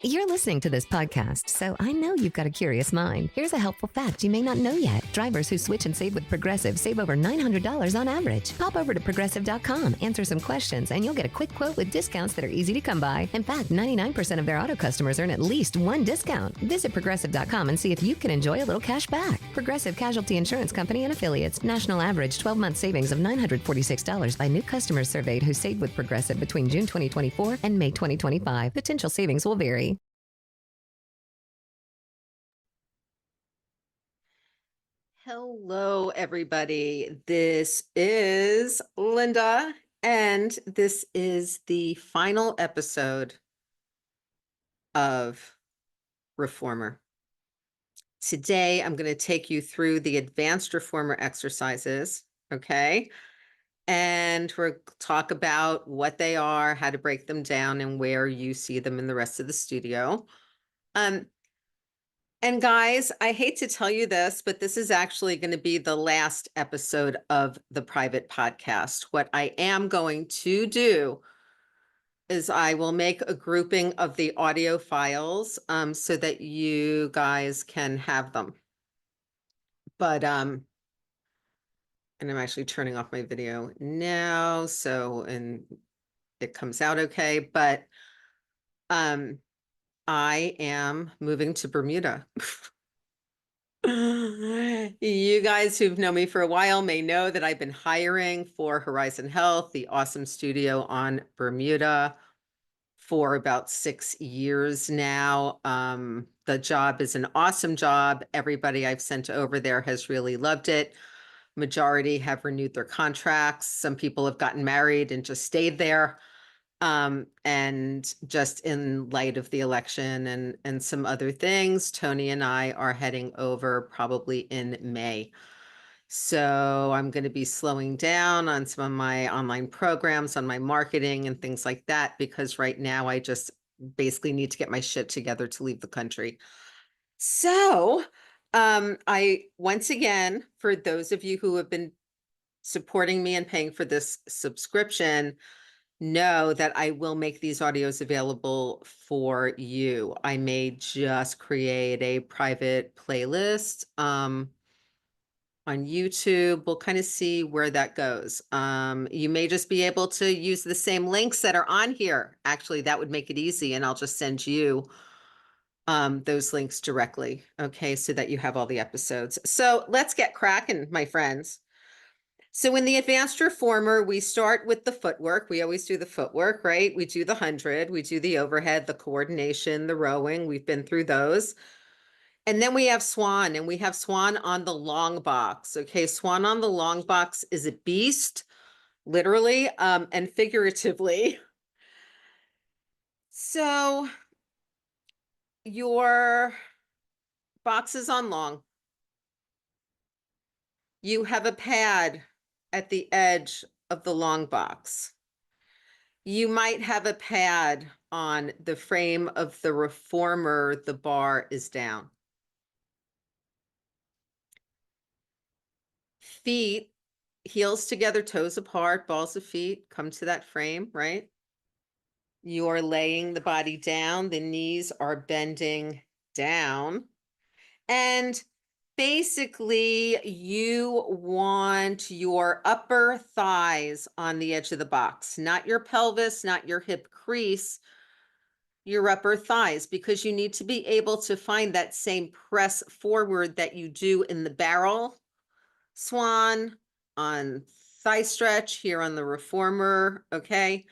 You're listening to this podcast, so I know you've got a curious mind. Here's a helpful fact you may not know yet. Drivers who switch and save with Progressive save over $900 on average. Pop over to Progressive.com, answer some questions, and you'll get a quick quote with discounts that are easy to come by. In fact, 99% of their auto customers earn at least one discount. Visit Progressive.com and see if you can enjoy a little cash back. Progressive Casualty Insurance Company and Affiliates. National average 12-month savings of $946 by new customers surveyed who saved with Progressive between June 2024 and May 2025. Potential savings will vary. Hello, everybody. This is Lynda, and this is the final episode of Reformer. Today, I'm going to take you through the advanced Reformer exercises, okay? And we'll talk about what they are, how to break them down, and where you see them in the rest of the studio. And guys, I hate to tell you this, but this is actually going to be the last episode of the private podcast. What I am going to do is I will make a grouping of the audio files so that you guys can have them. But, and I'm actually turning off my video now, and it comes out okay. But I am moving to Bermuda. You guys who've known me for a while may know that I've been hiring for Horizon Health, the awesome studio on Bermuda, for about 6 years now. The job is an awesome job. Everybody I've sent over there has really loved it. Majority have renewed their contracts. Some people have gotten married and just stayed there. And just in light of the election and some other things, Tony and I are heading over probably in May. So I'm going to be slowing down on some of my online programs, on my marketing and things like that, because right now I just basically need to get my shit together to leave the country. So I, once again, for those of you who have been supporting me and paying for this subscription, know that I will make these audios available for you. I may just create a private playlist on YouTube. We'll kind of see where that goes. You may just be able to use the same links that are on here. Actually, that would make it easy, and I'll just send you those links directly, okay, so that you have all the episodes. So let's get cracking, my friends. So in the advanced reformer, we start with the footwork. We always do the footwork, right? We do the 100, we do the overhead, the coordination, the rowing. We've been through those. And then we have Swan, and we have Swan on the long box. Okay, Swan on the long box is a beast, literally and figuratively. So your box is on long. You have a pad at the edge of the long box. You might have a pad on the frame of the reformer. The bar is down. Feet, heels together, toes apart, balls of feet, come to that frame, right? You're laying the body down. The knees are bending down. And basically, you want your upper thighs on the edge of the box, not your pelvis, not your hip crease, your upper thighs, because you need to be able to find that same press forward that you do in the barrel Swan, on thigh stretch here on the reformer, okay?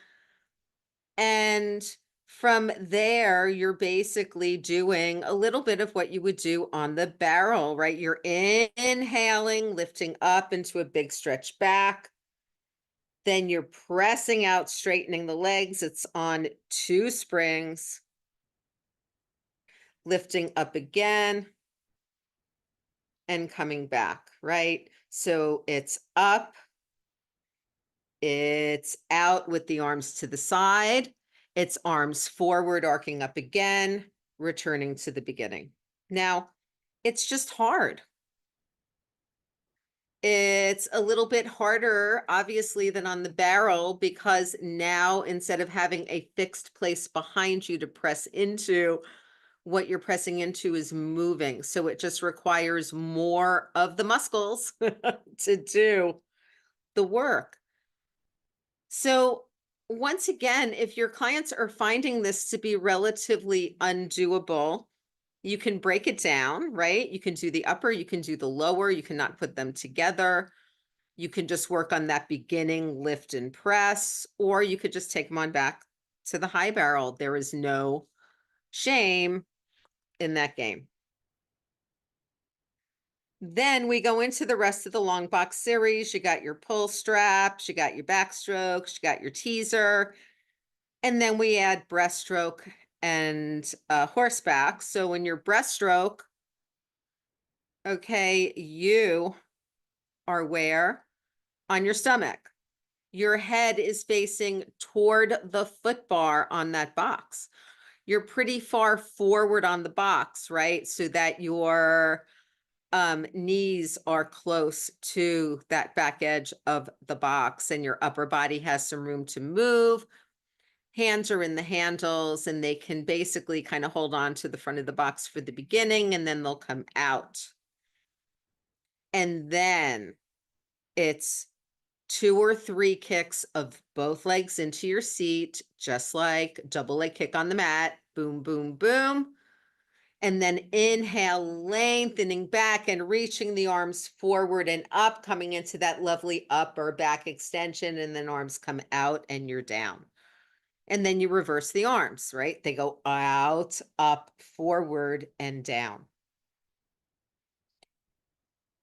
And from there, you're basically doing a little bit of what you would do on the barrel, right? You're inhaling, lifting up into a big stretch back. Then you're pressing out, straightening the legs. It's on 2 springs. Lifting up again and coming back, right? So it's up, it's out with the arms to the side, it's arms forward, arcing up again, returning to the beginning. Now, it's just hard. It's a little bit harder, obviously, than on the barrel because now instead of having a fixed place behind you to press into, what you're pressing into is moving. So it just requires more of the muscles to do the work. So once again, if your clients are finding this to be relatively undoable, you can break it down, right? You can do the upper, you can do the lower, you cannot put them together. You can just work on that beginning lift and press, or you could just take them on back to the high barrel. There is no shame in that game. Then we go into the rest of the long box series. You got your pull straps, you got your backstrokes, you got your teaser, and then we add breaststroke and horseback. So in your breaststroke, okay, you are where? On your stomach. Your head is facing toward the foot bar on that box. You're pretty far forward on the box, right? So that your knees are close to that back edge of the box and your upper body has some room to move. Hands are in the handles and they can basically kind of hold on to the front of the box for the beginning and then they'll come out. And then it's 2 or 3 kicks of both legs into your seat, just like double leg kick on the mat. Boom, boom, boom. And then inhale, lengthening back and reaching the arms forward and up, coming into that lovely upper back extension. And then arms come out and you're down. And then you reverse the arms, right? They go out, up, forward, and down.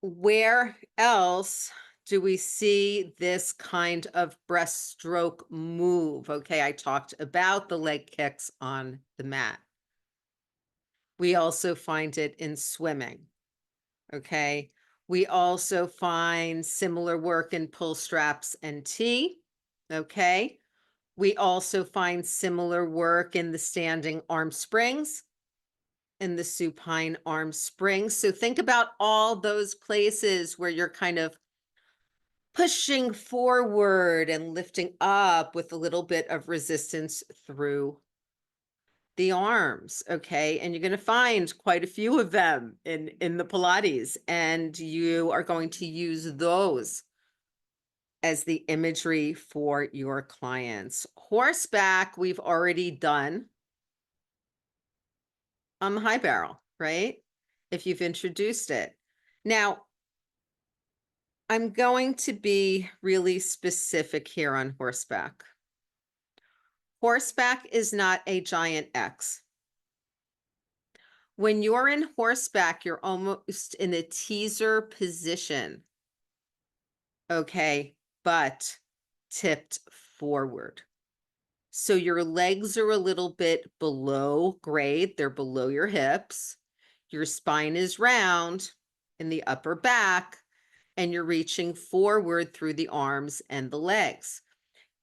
Where else do we see this kind of breaststroke move? Okay, I talked about the leg kicks on the mat. We also find it in swimming. Okay, we also find similar work in pull straps and T. Okay, we also find similar work in the standing arm springs, in the supine arm springs. So think about all those places where you're kind of pushing forward and lifting up with a little bit of resistance through the arms, okay? And you're going to find quite a few of them in the Pilates, and you are going to use those as the imagery for your clients. Horseback, we've already done on the high barrel, right? If you've introduced it. Now, I'm going to be really specific here on horseback. Horseback is not a giant X. When you're in horseback, you're almost in a teaser position. Okay, but tipped forward. So your legs are a little bit below grade. They're below your hips. Your spine is round in the upper back, and you're reaching forward through the arms and the legs.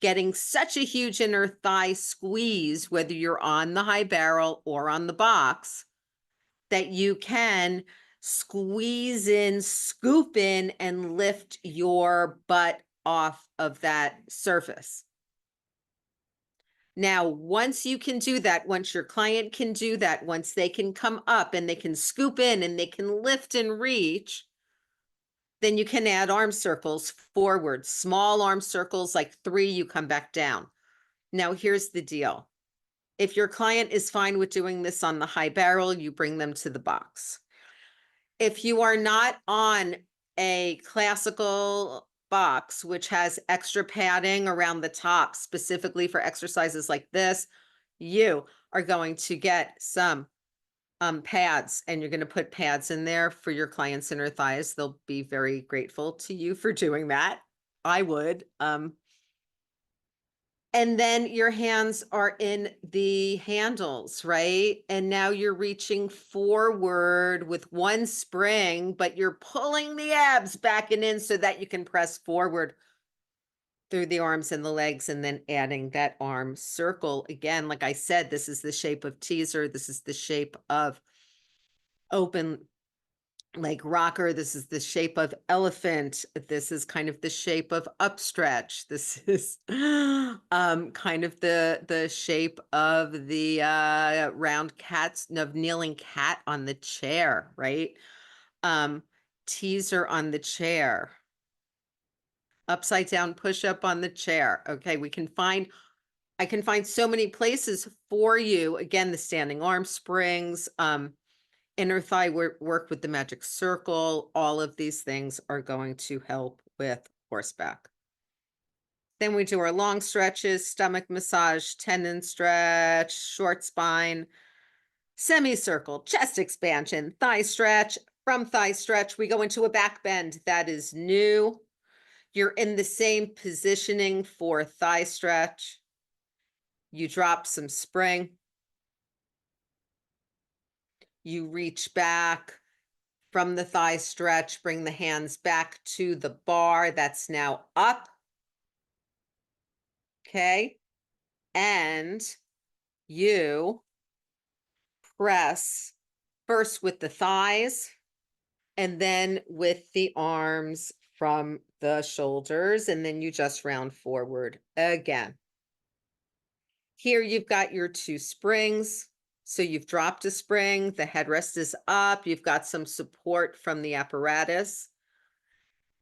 Getting such a huge inner thigh squeeze, whether you're on the high barrel or on the box, that you can squeeze in, scoop in, and lift your butt off of that surface. Now, once you can do that, once your client can do that, once they can come up and they can scoop in and they can lift and reach, then you can add arm circles forward, small arm circles like 3, you come back down. Now, here's the deal. If your client is fine with doing this on the high barrel, you bring them to the box. If you are not on a classical box, which has extra padding around the top, specifically for exercises like this, you are going to get some pads, and you're going to put pads in there for your clients' inner thighs. They'll be very grateful to you for doing that. I would. And then your hands are in the handles, right? And now you're reaching forward with one spring, but you're pulling the abs back and in so that you can press forward through the arms and the legs, and then adding that arm circle. Again, like I said, this is the shape of teaser. This is the shape of open like rocker. This is the shape of elephant. This is kind of the shape of upstretch. This is kind of the shape of the round cats of kneeling cat on the chair, right? Teaser on the chair. Upside down push up on the chair. Okay, I can find so many places for you. Again, the standing arm springs, inner thigh work with the magic circle. All of these things are going to help with horseback. Then we do our long stretches, stomach massage, tendon stretch, short spine, semicircle, chest expansion, thigh stretch. From thigh stretch, we go into a back bend. That is new. You're in the same positioning for thigh stretch. You drop some spring. You reach back from the thigh stretch, bring the hands back to the bar. That's now up. Okay. And you press first with the thighs and then with the arms from the shoulders. And then you just round forward again. Here you've got your 2 springs. So you've dropped a spring, the headrest is up, you've got some support from the apparatus.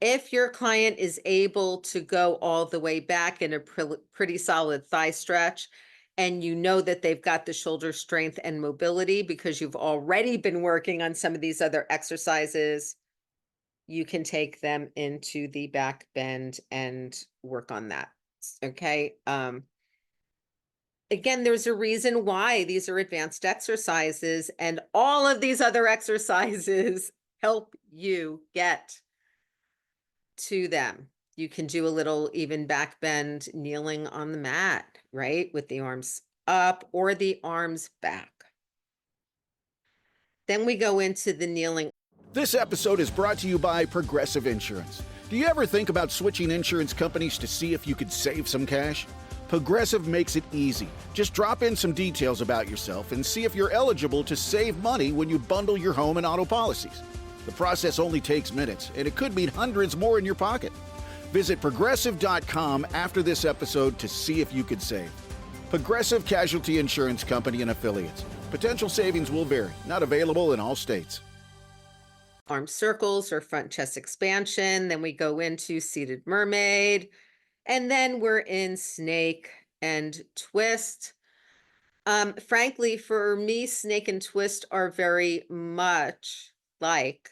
If your client is able to go all the way back in a pretty solid thigh stretch, and you know that they've got the shoulder strength and mobility because you've already been working on some of these other exercises, you can take them into the back bend and work on that. Okay. Again, there's a reason why these are advanced exercises, and all of these other exercises help you get to them. You can do a little even back bend kneeling on the mat, right? With the arms up or the arms back. Then we go into the kneeling. This episode is brought to you by Progressive Insurance. Do you ever think about switching insurance companies to see if you could save some cash? Progressive makes it easy. Just drop in some details about yourself and see if you're eligible to save money when you bundle your home and auto policies. The process only takes minutes, and it could mean hundreds more in your pocket. Visit Progressive.com after this episode to see if you could save. Progressive Casualty Insurance Company and Affiliates. Potential savings will vary. Not available in all states. Arm circles or front chest expansion. Then we go into seated mermaid. And then we're in snake and twist. Frankly, for me, snake and twist are very much like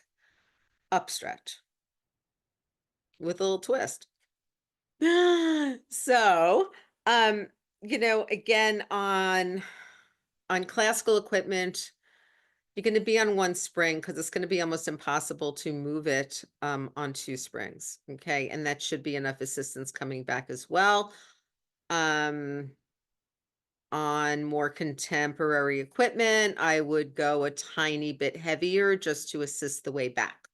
upstretch with a little twist. So, again, on classical equipment, you're going to be on 1 spring because it's going to be almost impossible to move it on 2 springs. Okay. And that should be enough assistance coming back as well. On more contemporary equipment, I would go a tiny bit heavier just to assist the way back.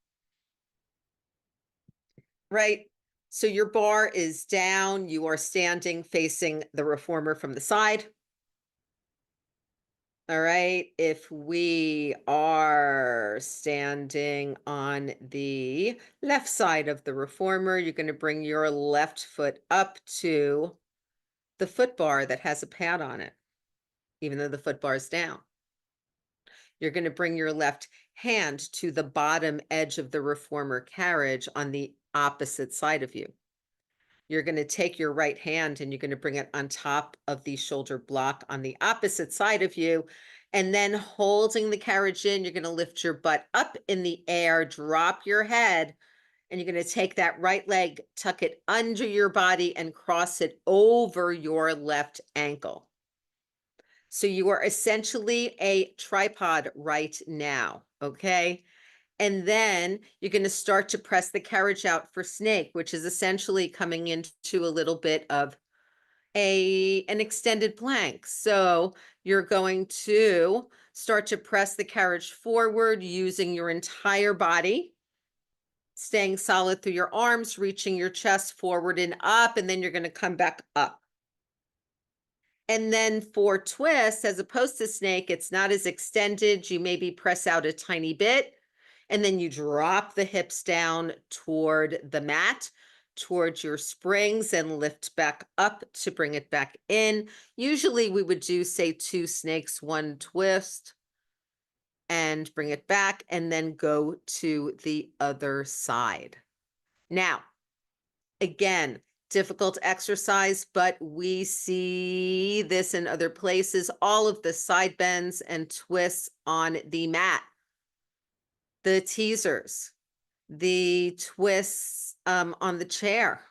Right? So your bar is down. You are standing facing the reformer from the side. All right. If we are standing on the left side of the reformer, you're going to bring your left foot up to the foot bar that has a pad on it, even though the foot bar is down. You're going to bring your left hand to the bottom edge of the reformer carriage on the opposite side of you. You're going to take your right hand and you're going to bring it on top of the shoulder block on the opposite side of you. And then holding the carriage in, you're going to lift your butt up in the air, drop your head, and you're going to take that right leg, tuck it under your body and cross it over your left ankle. So you are essentially a tripod right now, okay? And then you're going to start to press the carriage out for snake, which is essentially coming into a little bit of an extended plank. So you're going to start to press the carriage forward using your entire body, staying solid through your arms, reaching your chest forward and up, and then you're going to come back up. And then for twist, as opposed to snake, it's not as extended. You maybe press out a tiny bit. And then you drop the hips down toward the mat, towards your springs, and lift back up to bring it back in. Usually we would do, say, 2 snakes, 1 twist, and bring it back, and then go to the other side. Now, again, difficult exercise, but we see this in other places, all of the side bends and twists on the mat, the teasers, the twists on the chair.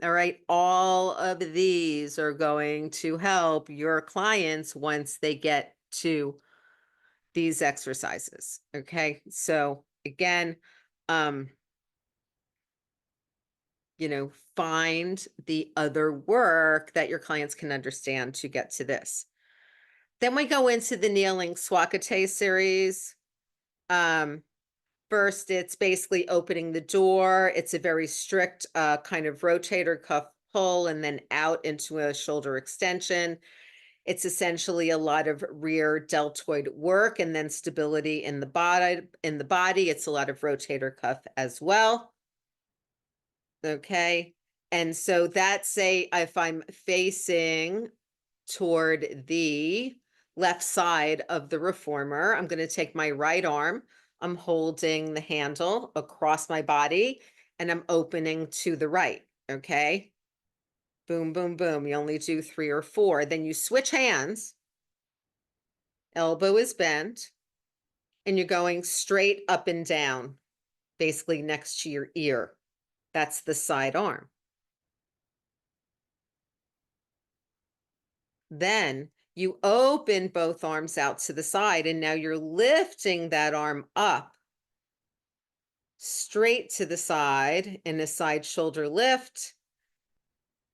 All right, all of these are going to help your clients once they get to these exercises. Okay, so again, find the other work that your clients can understand to get to this. Then we go into the kneeling Swakate series. First, it's basically opening the door. It's a very strict kind of rotator cuff pull and then out into a shoulder extension. It's essentially a lot of rear deltoid work and then stability in the body. It's a lot of rotator cuff as well. Okay. And so that's, say, if I'm facing toward the left side of the reformer, I'm going to take my right arm. I'm holding the handle across my body and I'm opening to the right. Okay. Boom, boom, boom. You only do 3 or 4. Then you switch hands. Elbow is bent and you're going straight up and down, basically next to your ear. That's the side arm. Then you open both arms out to the side, and now you're lifting that arm up straight to the side in a side shoulder lift.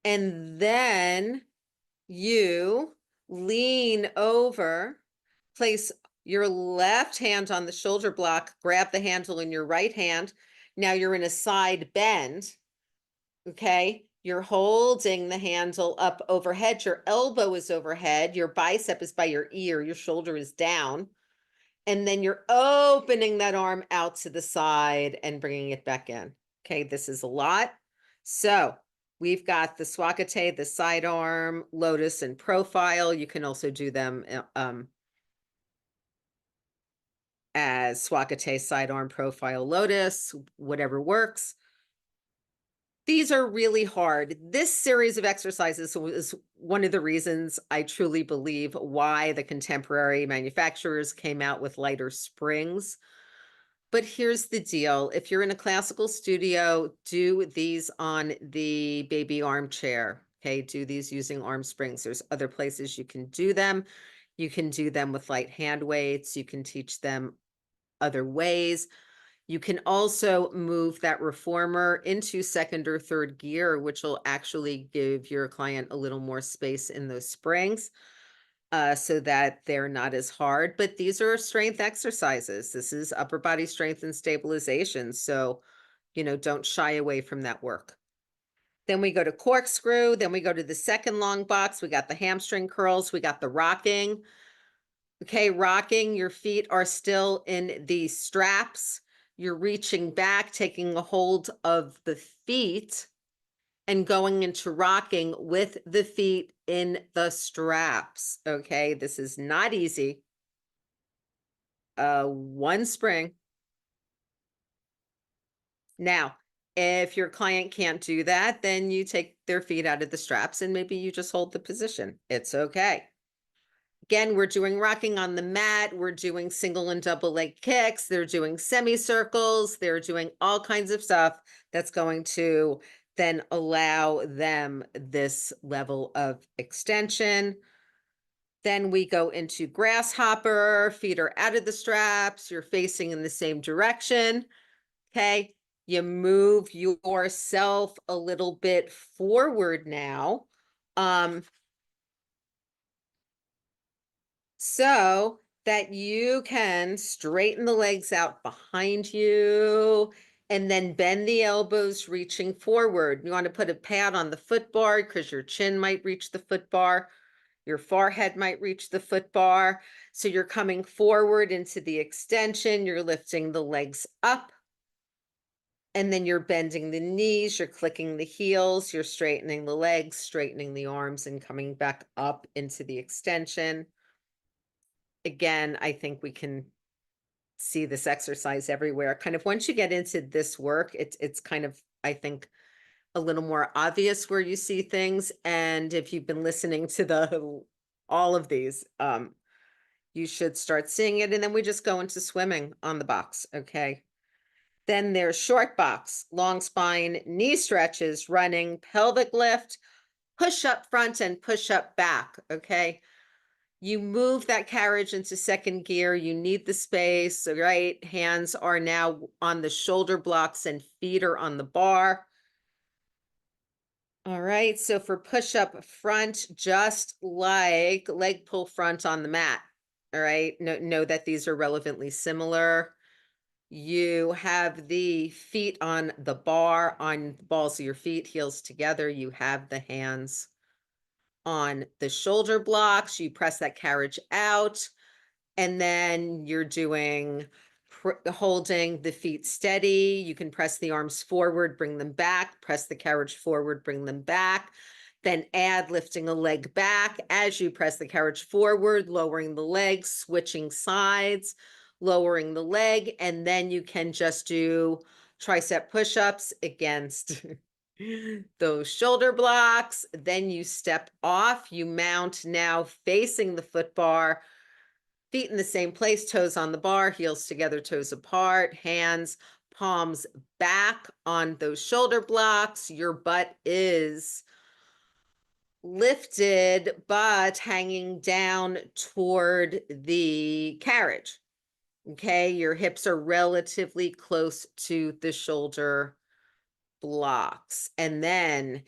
And then you lean over, place your left hand on the shoulder block, grab the handle in your right hand. Now you're in a side bend. Okay. You're holding the handle up overhead. Your elbow is overhead. Your bicep is by your ear. Your shoulder is down. And then you're opening that arm out to the side and bringing it back in. Okay. This is a lot. So we've got the Swakate, the sidearm, lotus, and profile. You can also do them as Swakate, sidearm, profile, lotus, whatever works. These are really hard. This series of exercises was one of the reasons I truly believe why the contemporary manufacturers came out with lighter springs. But here's the deal. If you're in a classical studio, do these on the baby armchair. Okay, do these using arm springs. There's other places you can do them. You can do them with light hand weights. You can teach them other ways. You can also move that reformer into second or third gear, which will actually give your client a little more space in those springs so that they're not as hard. But these are strength exercises. This is upper body strength and stabilization. So, don't shy away from that work. Then we go to corkscrew. Then we go to the second long box. We got the hamstring curls. We got the rocking. Okay, rocking, your feet are still in the straps. You're reaching back, taking a hold of the feet and going into rocking with the feet in the straps. Okay, this is not easy. One spring. Now, if your client can't do that, then you take their feet out of the straps and maybe you just hold the position. It's okay. Again, we're doing rocking on the mat. We're doing single and double leg kicks. They're doing semicircles. They're doing all kinds of stuff that's going to then allow them this level of extension. Then we go into grasshopper. Feet are out of the straps. You're facing in the same direction. Okay. You move yourself a little bit forward now. So that you can straighten the legs out behind you and then bend the elbows reaching forward. You want to put a pad on the foot bar because your chin might reach the foot bar. Your forehead might reach the foot bar. So you're coming forward into the extension. You're lifting the legs up. And then you're bending the knees. You're clicking the heels. You're straightening the legs, straightening the arms, and coming back up into the extension. Again, I think we can see this exercise everywhere. Kind of once you get into this work, it's kind of, I think, a little more obvious where you see things. And if you've been listening to all of these, you should start seeing it. And then we just go into swimming on the box. Okay. Then there's short box, long spine, knee stretches, running, pelvic lift, push up front and push up back. Okay. You move that carriage into second gear. You need the space, right? Hands are now on the shoulder blocks and feet are on the bar. All right, so for push up front, just like leg pull front on the mat. All right, know that these are relevantly similar. You have the feet on the bar, on the balls of your feet, heels together. You have the hands on the shoulder blocks. You press that carriage out, and then you're doing holding the feet steady. You can press the arms forward, bring them back, press the carriage forward, bring them back. Then add lifting a leg back as you press the carriage forward, lowering the leg, switching sides, lowering the leg, and then you can just do tricep push-ups against those shoulder blocks. Then you step off, you mount now facing the foot bar, feet in the same place, toes on the bar, heels together, toes apart, hands, palms back on those shoulder blocks. Your butt is lifted, but hanging down toward the carriage. Okay, your hips are relatively close to the shoulder blocks. And then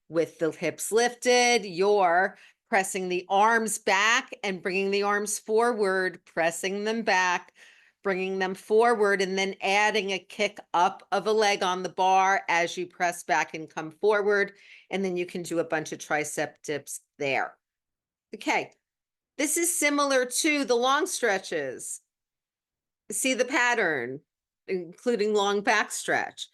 with the hips lifted, you're pressing the arms back and bringing the arms forward, pressing them back, bringing them forward, and then adding a kick up of a leg on the bar as you press back and come forward. And then you can do a bunch of tricep dips there. Okay, this is similar to the long stretches. See the pattern, including long back stretch,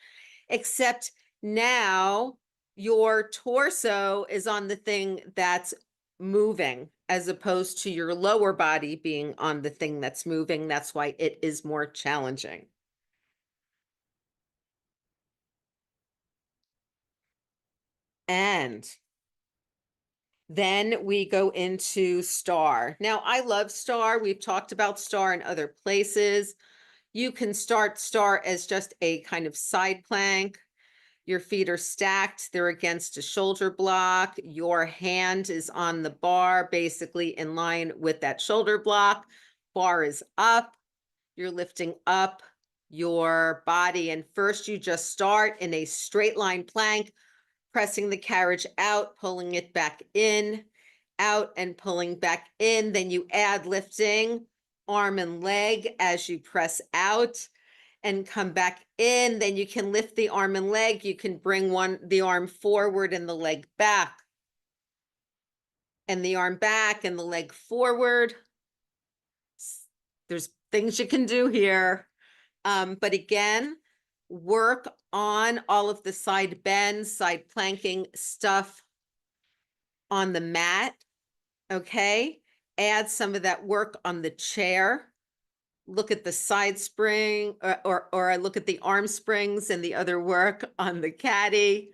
except now your torso is on the thing that's moving as opposed to your lower body being on the thing that's moving. That's why it is more challenging. And then we go into star. Now, I love star. We've talked about star in other places. You can start star as just a kind of side plank. Your feet are stacked. They're against a shoulder block. Your hand is on the bar, basically in line with that shoulder block. Bar is up. You're lifting up your body. And first you just start in a straight line plank, pressing the carriage out, pulling it back in, out and pulling back in. Then you add lifting arm and leg as you press out and come back in. Then you can lift the arm and leg. You can bring the arm forward and the leg back, and the arm back and the leg forward. There's things you can do here. But again, work on all of the side bends, side planking stuff on the mat. Okay. Add some of that work on the chair. Look at the side spring or I look at the arm springs and the other work on the caddy,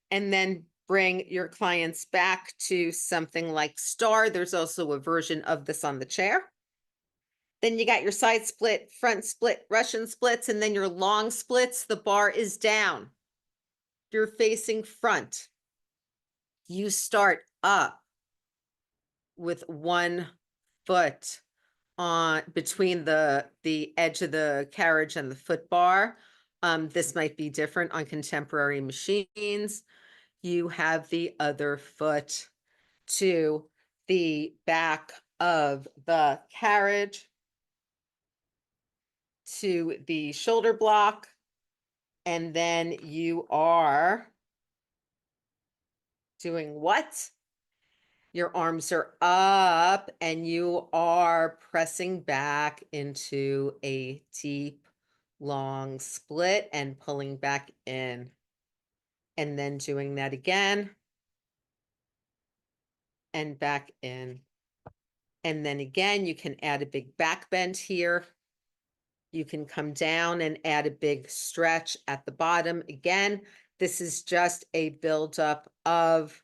and then bring your clients back to something like star. There's also a version of this on the chair. Then you got your side split, front split, Russian splits, and then your long splits. The bar is down. You're facing front. You start up with one foot on between the edge of the carriage and the foot bar. This might be different on contemporary machines. You have the other foot to the back of the carriage, to the shoulder block, and then you are doing what? Your arms are up and you are pressing back into a deep, long split and pulling back in. And then doing that again. And back in. And then again, you can add a big back bend here. You can come down and add a big stretch at the bottom. Again, this is just a buildup of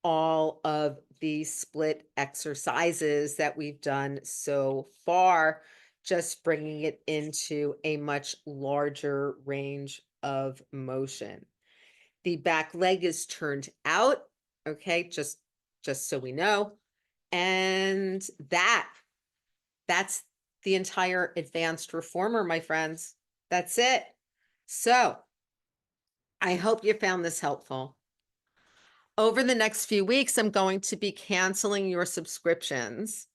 all of the split exercises that we've done so far, just bringing it into a much larger range of motion. The back leg is turned out, okay, just so we know. And that's the entire advanced reformer, my friends. That's it. So I hope you found this helpful. Over the next few weeks, I'm going to be canceling your subscriptions,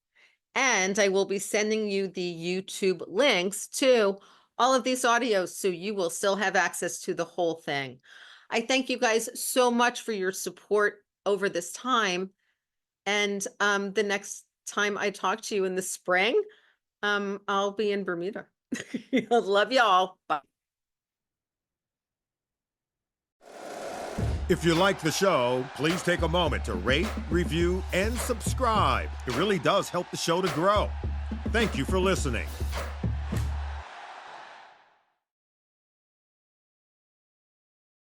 and I will be sending you the YouTube links to all of these audios, so you will still have access to the whole thing. I thank you guys so much for your support over this time. And the next time I talk to you in the spring, I'll be in Bermuda. Love y'all. Bye. If you like the show, please take a moment to rate, review, and subscribe. It really does help the show to grow. Thank you for listening.